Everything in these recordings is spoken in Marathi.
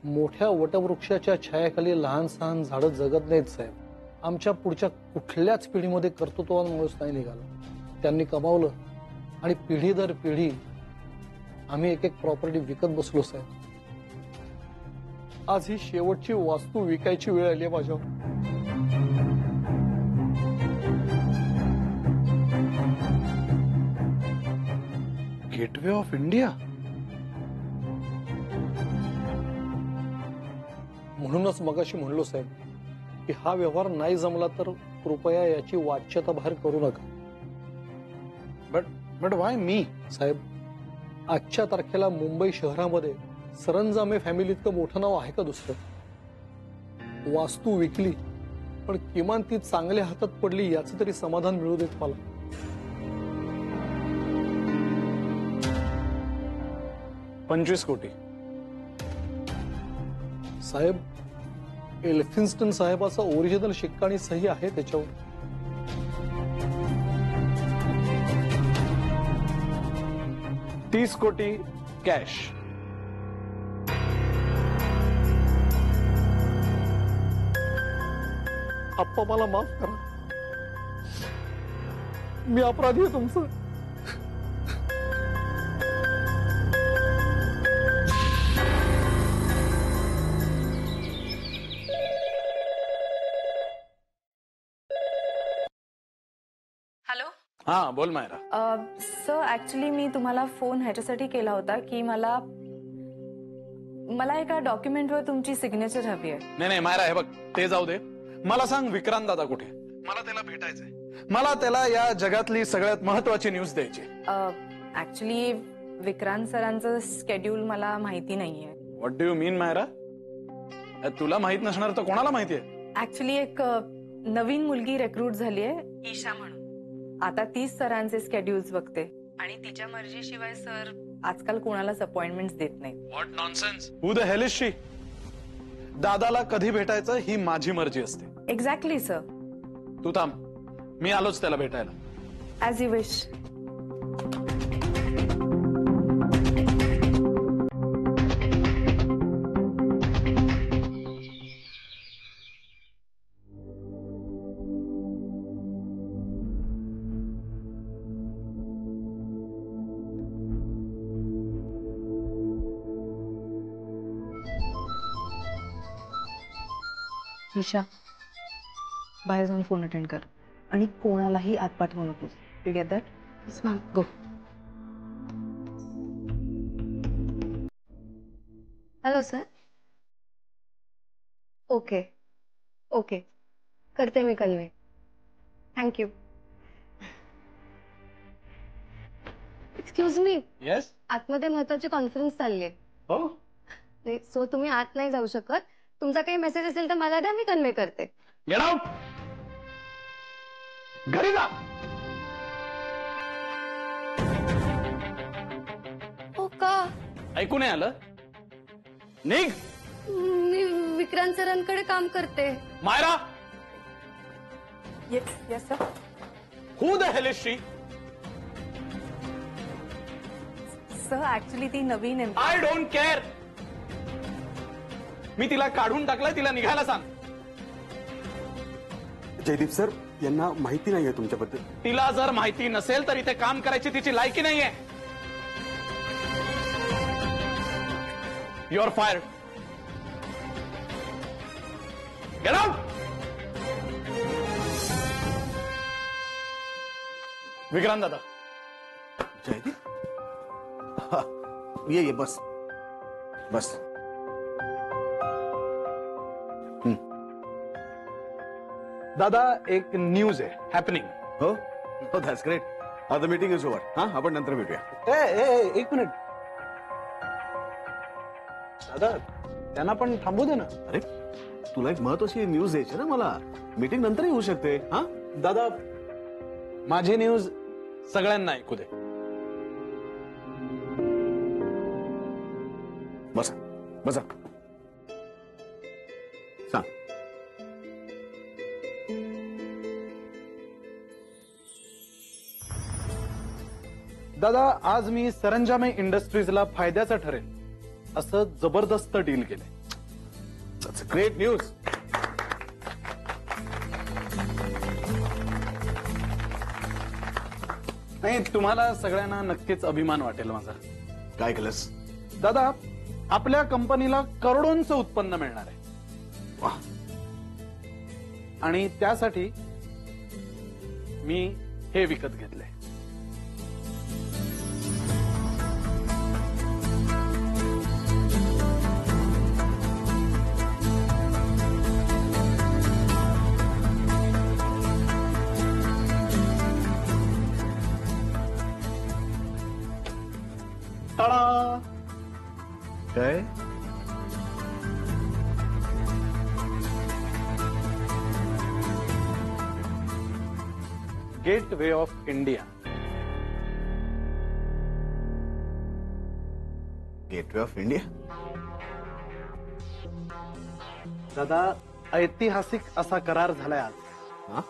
मोठ्या वटवृक्षाच्या छायाखाली लहान सहान झाडं जगत नाहीत साहेब. आमच्या पुढच्या कुठल्याच पिढीमध्ये कर्तृत्ववान माणूस नाही निघाला. त्यांनी कमावलं आणि पिढी दर पिढी आम्ही एक एक प्रॉपर्टी विकत बसलो साहेब. आज ही शेवटची वास्तू विकायची वेळ आली आहे माझ्यावर. Gateway of India. म्हणूनच मगाशी म्हणलो साहेब की हा व्यवहार नाही जमला तर कृपया याची वाच्यता बाहेर करू नका. बट वाय मी साहेब? आजच्या तारखेला मुंबई शहरामध्ये सरंजामे फॅमिली इतकं मोठं नाव आहे का दुसरं? वास्तू विकली पण किमान ती चांगल्या हातात पडली याचं तरी समाधान मिळू देत मला. 25 कोटी साहेब. एल्फिन्स्टन साहेबाचा ओरिजिनल शिक्का आणि सही आहे त्याच्यावर. $30 कोटी कॅश. आप्पा मला माफ करा, मी अपराधी आहे तुमचं. हॅलो. हा बोल मायरा. सर ऍक्च्युली मी तुम्हाला फोन ह्याच्यासाठी केला होता की मला एका डॉक्युमेंटवर तुमची सिग्नेचर हवी आहे. नाही मायरा, हे बघ ते जाऊ दे. मला सांग विक्रांत दादा कुठे? मला त्याला भेटायचंय. मला त्याला या जगातली सगळ्यात महत्वाची न्यूज द्यायची. ऍक्च्युली विक्रांत सरांचं स्केड्यूल मला माहिती नाहीये. व्हॉट डू यू मीन मायरा? तुला माहित नसणार तर कोणाला माहितीये? ऍक्च्युली एक नवीन मुलगी रिक्रूट झालीये, ईशा म्हणून. आता 30 सरांचे स्केड्यूल्स बघते आणि तिच्या मर्जीशिवाय सर आजकाल कोणालाच अपॉइंटमेंट देत नाही. What nonsense. Who the hell is she? दादाला कधी भेटायचं ही माझी मर्जी असते. Exactly sir. तू थांब, मी आलोच त्याला भेटायला. As you wish. ईशा, बाहेर जाऊन फोन अटेंड कर आणि कोणालाही आत पाठवू नकोस. You get that? Yes ma'am. Go. Hello sir. Okay okay, करते मी convey. Thank you. Excuse me. Yes. आतमध्ये महत्वाची कॉन्फरन्स चालली आहे. हो. सो तुम्ही आत नाही जाऊ शकत. तुमचा काही मेसेज असेल तर मला द्या, मी कन्वे करते. Get out. घरी जा. हो का? ऐकू नाही आलं? निघ. मी विक्रांत सरांकडे काम करते. Myra. Yes yes sir. Who the hell is she? Sir actually ती नवीन आहे. I don't care. मी तिला काढून टाकलंय, तिला निघायला सांग. जयदीप सर, यांना माहिती नाहीये तुमच्याबद्दल. तिला जर माहिती नसेल तर इथे काम करायची तिची लायकी नाहीये. You are fired. Get out. Vikrant दादा. जयदीप, हा, ये बस बस. दादा एक न्यूज आहे हॅपनिंग. हो हो, that's great. The meeting is over. हा, आपण नंतर भेटूया. एक मिनिट दादा, त्यांना पण थांबू दे ना. अरे, तुला एक महत्वाची न्यूज द्यायची ना मला. मीटिंग नंतरही होऊ शकते. हा दादा, माझी न्यूज सगळ्यांना ऐकू दे. बसा बसा. सांग. दादा, आज मी सरंजामे इंडस्ट्रीजला फायद्याचं ठरेल असं जबरदस्त डील केलंय. Great news. नाही, तुम्हाला सगळ्यांना नक्कीच अभिमान वाटेल माझा. काय केलंस? दादा, आपल्या कंपनीला करोडोंचं उत्पन्न मिळणार आहे. वाह. आणि त्यासाठी मी हे विकत घेतलंय. टाळा. काय? Gateway of India. Gateway of India. दादा, ऐतिहासिक असा करार झालाय आज. हा?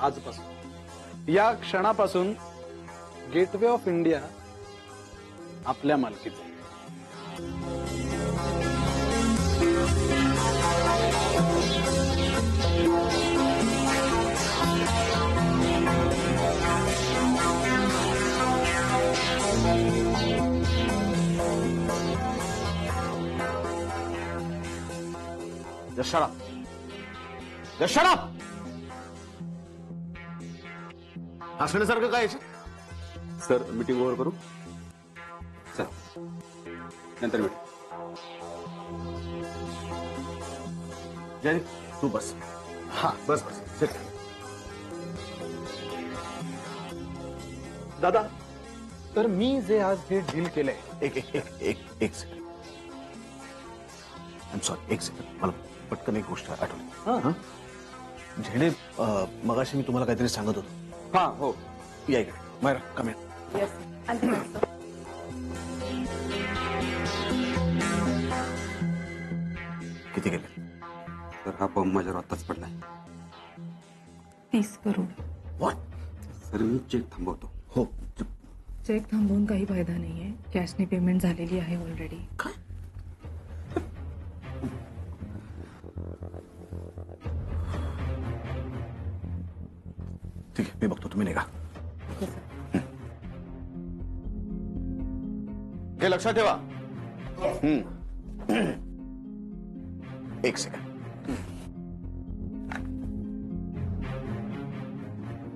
आजपासून, या क्षणापासून गेटवे ऑफ इंडिया आपल्या मालकीचं. Just shut up. Just shut up. हसण्यासारखं काय याच्यात? सर, मीटिंग ओव्हर करू? सर, नंतर भेटू. जयदीप, तू बस. हा, बस बस. Sit. दादा, तर मी जे आज हे डील केलंय, एक सेकंड. आय एम सॉरी, एक सेकंड. मला पटकन एक गोष्ट आठवली. झेडे, मगाशी मी तुम्हाला काहीतरी सांगत होतो. हा, हो. या इकडे. Myra, come here. येस, किती गेले? सर, हा बॉम्ब माझ्यावर आताच पडलाय. 30 करोड. व्हॉट? सर, मी चेक थांबवतो. हो. चेक थांबवून काही फायदा नाहीये. कॅशने पेमेंट झालेली आहे ऑलरेडी. काय? ठीक आहे, मी बघतो. तुम्ही निघा. हे लक्षात ठेवा. एक सेकंड.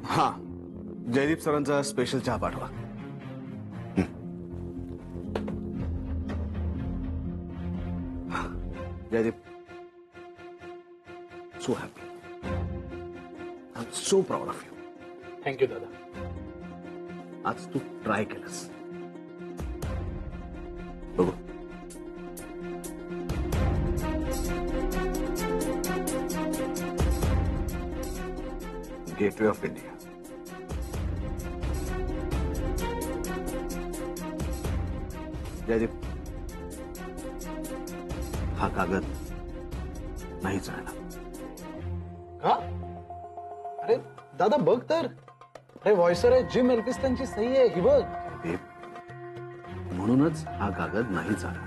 हा, जयदीप सरांचा स्पेशल चहा पाठवा. Jaydeep, so happy. I am so proud of you. Thank you दादा. आज तू ट्राय केलंस. बघू. Gateway of India. जयदीप, हा कागद नाही चालणार. का? अरे दादा, बघ तर. अरे व्हॉइसर आहे, जिम एल्फिस्टनची सही आहे ही, बघ. म्हणूनच हा कागद नाही चालणार.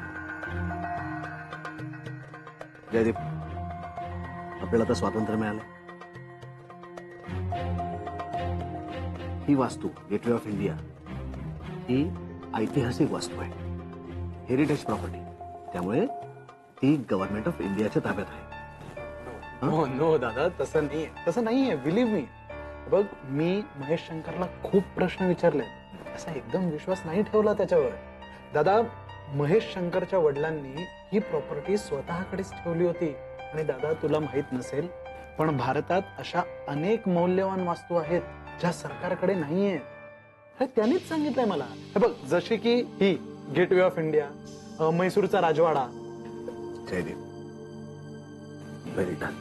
जयदीप, आपल्याला आता स्वातंत्र्य मिळालं. ही वास्तू, गेटवे ऑफ इंडिया, ही ऐतिहासिक वास्तू आहे, हेरिटेज प्रॉपर्टी. त्यामुळे ती गव्हर्नमेंट ऑफ इंडियाच्या ताब्यात आहे. नो नो दादा, तसं नाहीये. तसं नाहीये, बिलीव्ह मी. बघ, मी महेश शंकरला खूप प्रश्न विचारले. असा एकदम विश्वास नाही ठेवला त्याच्यावर. दादा, महेश शंकरच्या वडिलांनी ही प्रॉपर्टी स्वतःकडेच ठेवली होती. आणि दादा, तुला माहित नसेल, पण भारतात अशा अनेक मौल्यवान वास्तू आहेत ज्या सरकारकडे नाहीये. हे त्यांनीच सांगितलंय मला. हे बघ, जशी की ही गेटवे ऑफ इंडिया, म्हैसूरचा राजवाडा. Jaydeep, very done.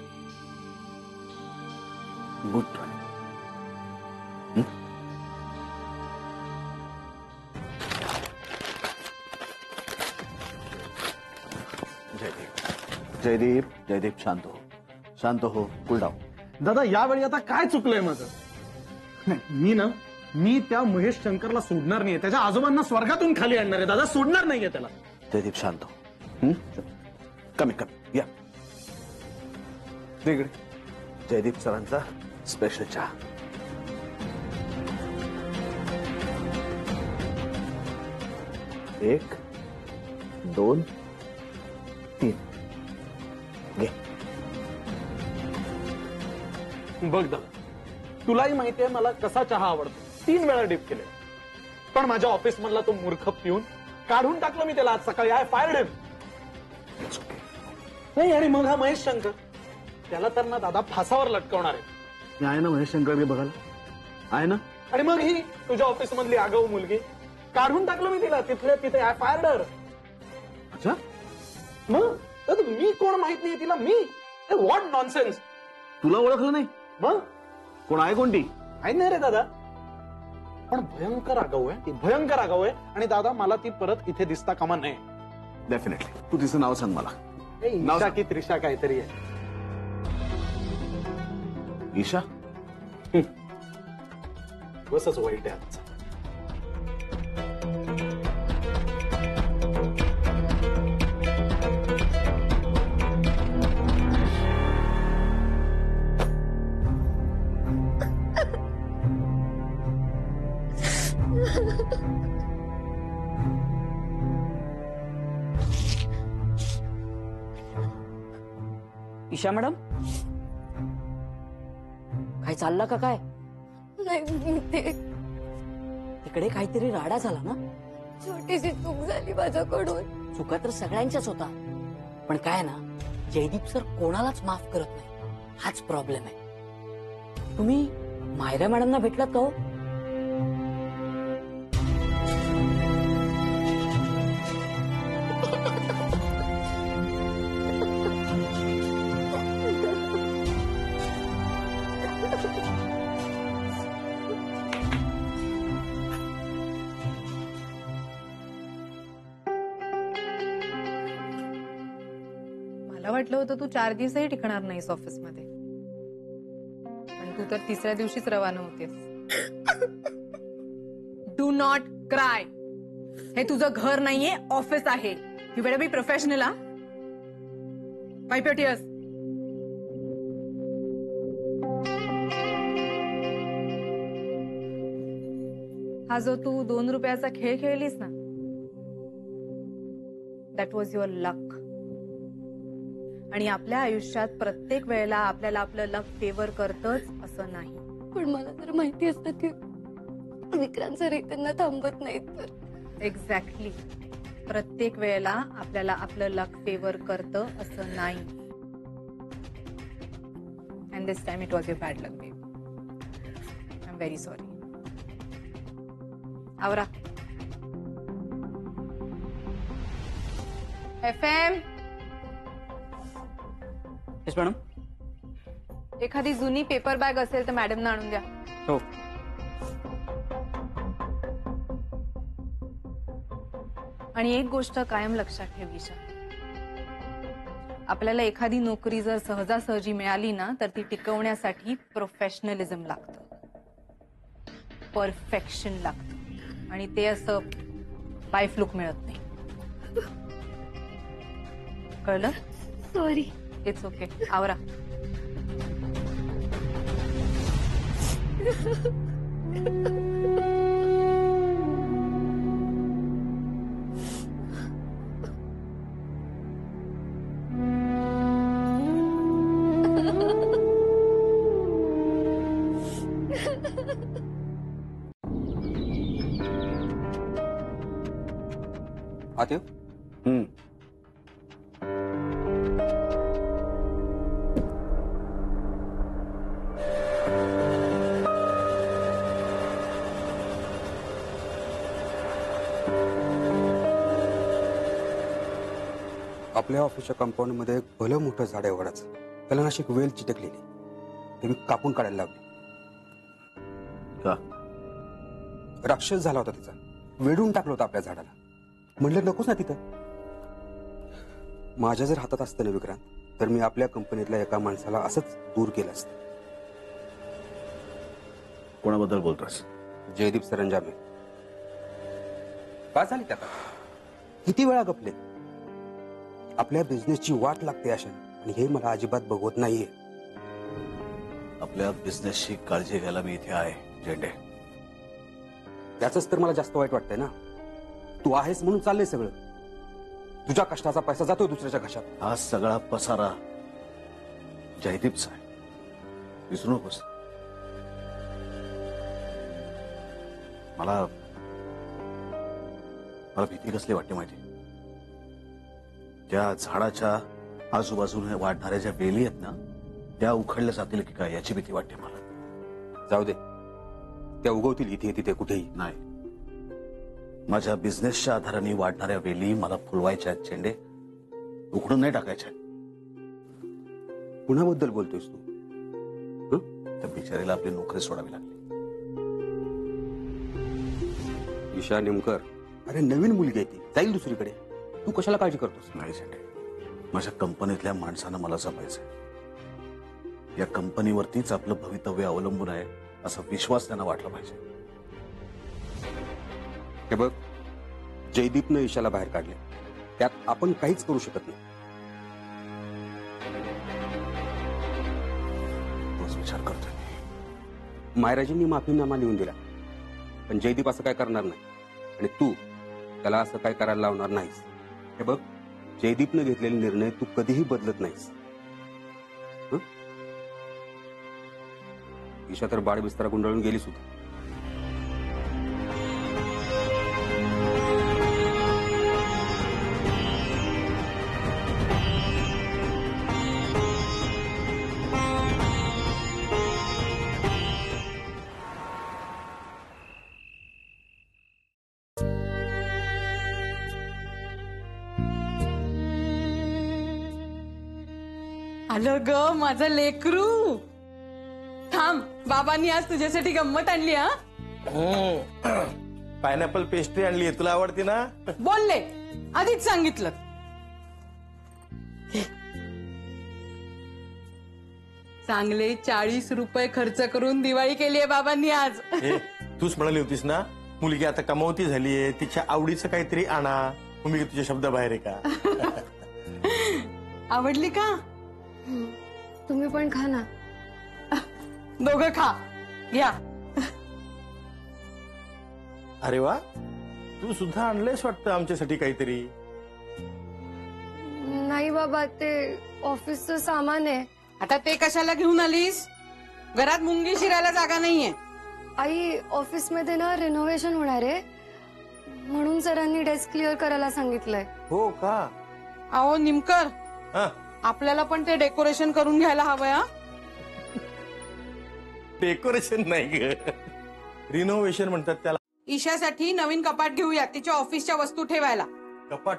Good try. Jaydeep, Jaydeep, शांत हो. शांत हो. Cool down. दादा, यावेळी आता काय चुकलंय माझं? नाही, मी त्या महेश शंकरला सोडणार नाहीये. त्याच्या आजोबांना स्वर्गातून खाली आणणार आहे दादा. सोडणार नाहीये त्याला. जयदीप, शांत हो. कमी कमी या इकडे. जयदीप सरांचा स्पेशल चहा. एक, दोन, तीन. घे. बघ दादा, तुलाही माहितीये मला कसा चहा आवडतो. 3 वेळा डिप केले, पण माझ्या ऑफिस मधला तो मूर्ख पिऊन काढून टाकलं मी त्याला आज सकाळी. आय फायर्ड हिम. नाही, आणि मग हा महेश शंकर, त्याला तर ना दादा फासावर लटकवणार आहे. मी आहे ना महेश शंकर, मी बघायला आहे ना. आणि मग ही तुझ्या ऑफिस मधली आगाऊ मुलगी, काढून टाकलं मी तिला तिथल्या तिथे. आय फायर्ड हर. अच्छा, मग दादा, मी कोण माहित नाही तिला. Me what nonsense. तुला ओळखलं नाही? मग कोण आहे कोणती? आहे नाही रे दादा, पण भयंकर आगाऊ आहे ती, भयंकर आगाऊ आहे. आणि दादा, मला ती परत इथे दिसता कामा नये. डेफिनेटली. तू तिचं नाव सांग मला. ईशा की त्रिशा काहीतरी आहे. ईशा? बसच वाईट आहे आजचं. ईशा मॅडम, काय चाललं का काय? नाही, ते तिकडे काहीतरी राडा झाला ना? छोटीशी चूक झाली माझ्याकडून. चुका तर सगळ्यांच्याच होता, पण काय ना, जयदीप सर कोणालाच माफ करत नाही. हाच प्रॉब्लेम आहे. तुम्ही मायरा मॅडमना भेटलात का हो? मला वाटलं होतं तू 4 दिवसही टिकणार नाहीस ऑफिसमध्ये, पण तू तर 3ऱ्या दिवशीच रवाना होतेस. Do not cry. हे तुझं घर नाहीये, ऑफिस आहे. You better be professional. हा, वाइप युअर टीयर्स. हा जो तू 2 रुपयाचा खेळ खेळलीस ना, दॅट वॉज युअर लक. आणि आपल्या आयुष्यात प्रत्येक वेळेला आपल्याला आपलं लक फेवर करतच असं नाही. पण मला तर माहिती असतं की विक्रांत सर त्यांना थांबत नाहीत तर. एक्झॅक्टली. प्रत्येक वेळेला आपल्याला आपलं लक फेवर करतं असं नाही. And this time it was your bad luck baby. I am very sorry. आवरा. FM, yes madam. एखादी जुनी पेपर बॅग असेल तर मॅडमना आणून द्या. हो. आणि एक गोष्ट कायम लक्षात ठेव ईशा, आपल्याला एखादी नोकरी जर सहजासहजी मिळाली ना, तर ती टिकवण्यासाठी प्रोफेशनलिझम लागतं, परफेक्शन लागतं. आणि ते असं बाय फ्लूक मिळत नाही. कळलं? सॉरी. It's okay. आवरा. आते हो? आपल्या ऑफिसच्या कंपाऊंड मध्ये एक भलं मोठं झाड आहे वडाचं. त्याला अशी एक वेल चिटकलेली, ते मी कापून काढायला लावली. का? राक्षस झाला होता तिचा, वेढून टाकलं होतं आपल्या झाडाला. म्हणलं नकोच ना तिथं. माझ्या जर हातात असतं ना विक्रांत, तर मी आपल्या कंपनीतल्या एका माणसाला असंच दूर केलं असतं. कोणाबद्दल बोलतोस? जयदीप सरंजामे. काय झाली त्याला? किती वेळा गपले. आपल्या बिझनेसची वाट लागते अशाने, आणि हे मला अजिबात बघवत नाहीये. आपल्या बिझनेसची काळजी घ्यायला मी इथे आहे झेंडे. त्याच तर मला जास्त वाईट वाटतंय ना. तू आहेस म्हणून चाललंय सगळं. तुझ्या कष्टाचा पैसा जातोय दुसऱ्याच्या घशात. हा सगळा पसारा जयदीपचा आहे, विसरू नकोस. मला भीती कसली वाटते माहिती? त्या झाडाच्या आजूबाजूने वाढणाऱ्या ज्या वेली आहेत ना, त्या उखडल्या जातील की काय याची भीती वाटते मला. जाऊ दे, त्या उगवतील इथे तिथे कुठेही. नाही, माझ्या बिझनेसच्या आधाराने वाढणाऱ्या वेली मला फुलवायच्या आहेत झेंडे, उकडून नाही टाकायच्या. कुणाबद्दल बोलतोयस तू? त्या बिचारीला आपली नोकरी सोडावी लागली. ईशा निमकर, अरे नवीन मुलगी आहे ती, जाईल दुसरीकडे. तू कशाला काळजी करतोस? नाही झेंडे, माझ्या कंपनीतल्या माणसानं मला जपायचंय. या कंपनीवरतीच आपलं भवितव्य अवलंबून आहे असा विश्वास त्यांना वाटला पाहिजे. हे बघ, जयदीपनं ईशाला बाहेर काढले, त्यात आपण काहीच करू शकत नाही. तोच विचार करतोय. मायराजींनी माफीनामा लिहून दिला, पण जयदीप असं काय करणार नाही, आणि तू त्याला असं काय करायला लावणार नाहीस. हे बघ, जयदीपनं घेतलेले निर्णय तू कधीही बदलत नाहीस. ईशा तर बाळबिस्तरा गुंडाळून गेली सुद्धा. आलं ग माझं लेकरू. थांब, बाबांनी आज तुझ्यासाठी गंमत आणली. हा, पायनॅपल पेस्ट्री आणली, तुला आवडते ना? बोलले, आधीच सांगितलं. चांगले 40 रुपये खर्च करून दिवाळी केली आहे बाबांनी आज. तूच म्हणाली होतीस ना, मुलगी आता कमावती झालीये, तिच्या आवडीचं काहीतरी आणा. मी तुझ्या शब्दाबाहेर आहे का? आवडली का? तुम्ही पण खा ना. दोघं खा, घ्या. अरे वा, तू सुद्धा आणलंयस वाटतं आमच्यासाठी काहीतरी. नाही बाबा, ते ऑफिसचं सामान आहे. आता ते कशाला घेऊन आलीस? घरात मुंगी शिरायला जागा नाहीये. आई, ऑफिसमध्ये ना रिनोव्हेशन होणार आहे, म्हणून सरांनी डेस्क क्लिअर करायला सांगितलंय. हो का? अहो निमकर, हा, आपल्याला पण ते डेकोरेशन करून घ्यायला हवंय. हा, डेकोरेशन नाही ग, रिनोव्हेशन म्हणतात त्याला. ईशासाठी नवीन कपाट घेऊया, तिच्या ऑफिसच्या वस्तू ठेवायला. कपाट?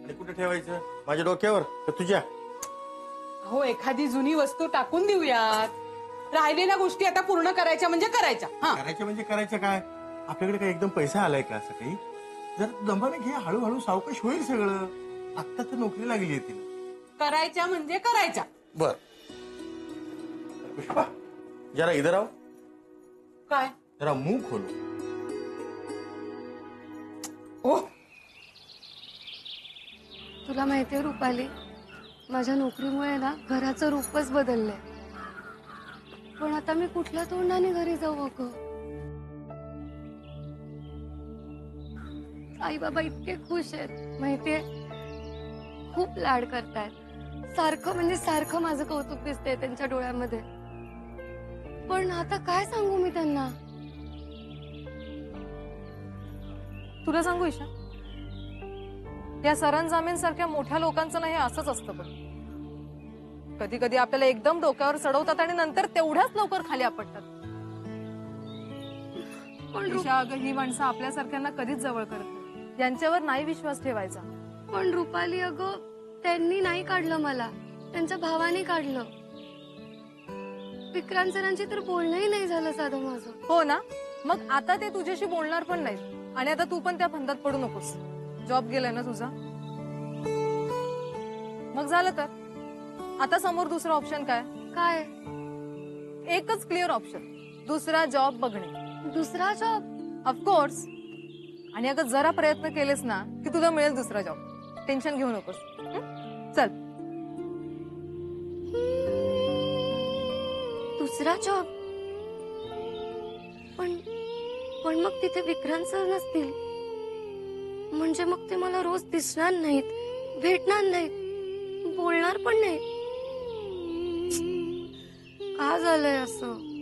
आणि कुठे ठेवायचं? माझ्या डोक्यावर का तुझ्या? हो, एखादी जुनी वस्तू टाकून देऊयात. राहिलेल्या गोष्टी आता पूर्ण करायच्या म्हणजे करायच्या. हा, करायचं म्हणजे करायचं काय? आपल्याकडे काय एकदम पैसा आलाय का असं काही? जर दमाने घे, हळूहळू सावकाश होईल सगळं. आत्ता तर नोकरी लागली आहे तिला. करायच्या म्हणजे करायच्या. बर, पुष्पा जरा इधर आओ. काय? जरा मुंह खोलो. ओ, तुला माहितीये रुपाली, माझ्या नोकरीमुळे ना घराचं रूपच बदललंय. पण आता मी कुठल्या तोंडाने घरी जाऊ अगं? आई बाबा इतके खुश आहेत माहितीये, खूप लाड करतायत. सारखं म्हणजे सारखं माझं कौतुक दिसतंय त्यांच्या डोळ्यामध्ये. पण आता काय सांगू मी त्यांना? तुला सांगू ईशा, या सरंजामीन सारख्या मोठ्या लोकांचं नाही असंच असतं. पण कधी कधी आपल्याला एकदम डोक्यावर चढवतात आणि नंतर तेवढ्याच लवकर खाली आपटतात. पण ईशा, अगं ही माणसं आपल्यासारख्यांना कधीच जवळ करत नाही. यांच्यावर नाही विश्वास ठेवायचा. पण रुपाली अगं, त्यांनी नाही काढलं मला, त्यांच्या भावाने काढलं. विक्रांत सरांची तर बोलणंही नाही झालं साधं माझं. हो ना, मग आता ते तुझ्याशी बोलणार पण नाही. आणि आता तू पण त्या फंदात पडू नकोस. जॉब गेलाय ना तुझा, मग झालं तर आता समोर दुसरा ऑप्शन काय? काय? एकच क्लिअर ऑप्शन, दुसरा जॉब बघणे. दुसरा जॉब? ऑफकोर्स. आणि अगं जरा प्रयत्न केलेस ना की तुला मिळेल दुसरा जॉब. टेन्शन घेऊ नकोस. चल. दुसरा जॉब? पण मग तिथे विक्रांत सर नसतील, म्हणजे मग ते मला रोज दिसणार नाहीत, भेटणार नाहीत, बोलणार पण नाही. का झालंय असं?